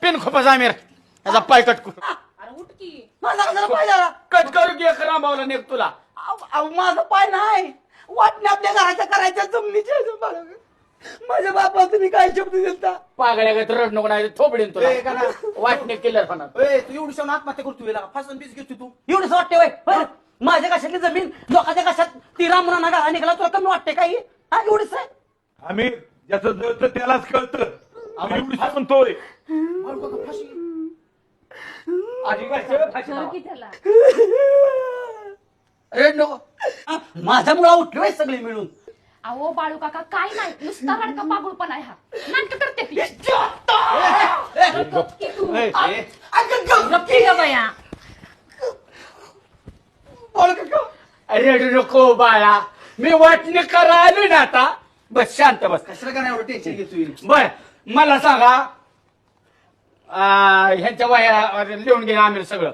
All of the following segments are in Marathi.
पिन खोपस आमिर याचा पाय कट करू अरे उठ की. माझा कशाला पाय झाला कट करू की रामभाऊला नेक तुला माझा पाय नाही वाटणे आपल्या घराच्या करायच्या जमिनीच्या माझ्या बापा तुम्ही काय शब्द देता पागळ्या रड नको नाही थोपडीन तुला ए, का ना? वाटणे केलं पण ए, तू एवढी शान आत्महत्या करतोय फासन बीज घेतो तू एवढंच वाटते वय बरं, माझ्या कशातली जमीन लोकांच्या कशात ती रामराना गाळा निघाला तुला कमी वाटते काही हा एवढंच आहे आम्ही ज्याचं जळतं त्यालाच कळतं एवढी म्हणतोय आधी काय फाशी धर लावा. की त्याला. रड नको हा, माझ्या मुळा उठलोय सगळे मिळून अहो बाळू काका काय नाही नुसता रडका पागुळपण आहे हा. नाटक करते ती. गप की तू. गप की गं बया. रड नको बाळा मी वाटणे करा आलो ना आता बस शांत बस कशाला का नाही एवढं टेन्शन घेतोय बर मला सांगा ह्यांच्या वया लिहून घे आमिर सगळं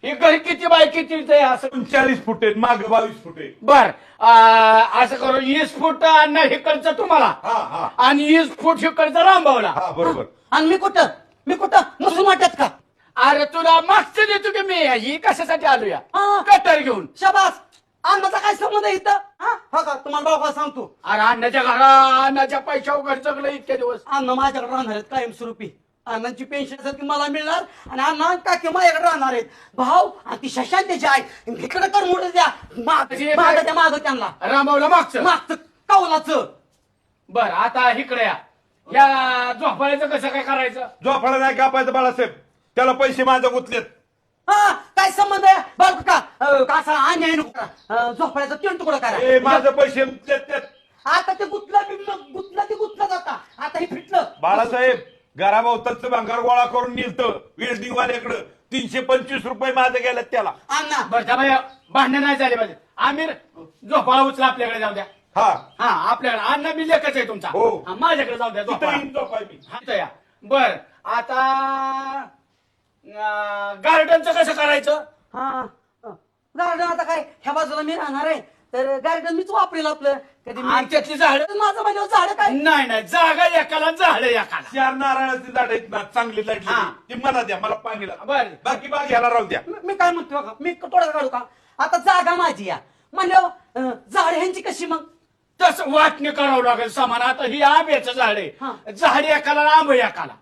हे घर किती बाय किती असं 40 फूट आहेत माग 22 फूट आहे बर असं करू 20 फूट अन्न हिकडचं तुम्हाला हा हा आणि 20 फूट हिकडचं रामभाऊला हा बरोबर आणि मी कुठं मुसलमान वाटत का अरे तुला मागचं देतो की मी ही कशासाठी आलो या हा. कटर घेऊन शाबास अन्नाचा काय संबंध आहे इथं हा का तुम्हाला बाबा सांगतो अरे अण्णाच्या घरा अण्णाच्या पैशावर घर जगलं इतके दिवस अन्न माझ्याकडे राहणार आहेत कायमस्वरूपी अण्णांची पेन्शन सारखी मला मिळणार आणि अण्णा काकी माझ्याकडे राहणार आहेत भाऊ आणि ती शशांत त्याची आहे इकडे कर मोठं द्या माग त्यांना रामभाऊला मागचं मागचं कौलाचं बर आता इकडे या झोपाळ्याचं कसं काय करायचं झोपाळा नाही कापायचं बाळासाहेब त्याला पैसे माझ्या गुतलेत हा काय संबंध आहे बाळ का असा अन्याय नको करा. झोपाळ्याचा तीन तुकडा करा ए माझं पैसे गुतलेत त्यात. आता ते गुतलं जाता आता हे फिटलं बाळासाहेब घराभोवताचं भांगार गोळा करून नेलतं वेल्डिंग वाल्याकडं 325 रुपये माझे गेलेत त्याला अण्णा बरं त्या बाई भांडण नाही झाले पाहिजे आमिर झोपाळा उचला आपल्याकडे जाऊ द्या हा हा आपल्याकडे अण्णा मी लेखच आहे तुमचा हो. हा, माझ्याकडे जाऊ द्या तिथं झोपाळा येऊन झोपाय मी हा तर या बर आता गार्डनचं कसं करायचं हा गार्डन आता काय ह्या बाजूला मी राहणार आहे तर गार्डन मीच वापरेल आपलं कधी आणि त्यातली झाड माझं माझ्यावर झाड काय नाही जागा एकाला झाड एकाला 4 नारळाची झाड आहेत ना चांगली लागली हा. ती मला द्या मला पाणी लागतं. बर बाकी बाग ह्याला राहू द्या मी काय म्हणतो बघा मी तोडा काढू का आता जागा माझी या म्हणलं झाड ह्यांची कशी मग तसं वाटणे करावं लागेल सामान आता ही आंब्याचं झाड हा. आहे झाड एकाला आणि आंब एकाला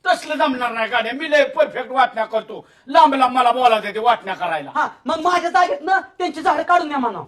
तसलं जमणार नाही गाड्या मी लय परफेक्ट वाटण्या करतो लांब लांब मला बोलावते ते वाटण्या करायला हा मग माझ्या जागेत ना त्यांची झाड काढून द्या म्हणा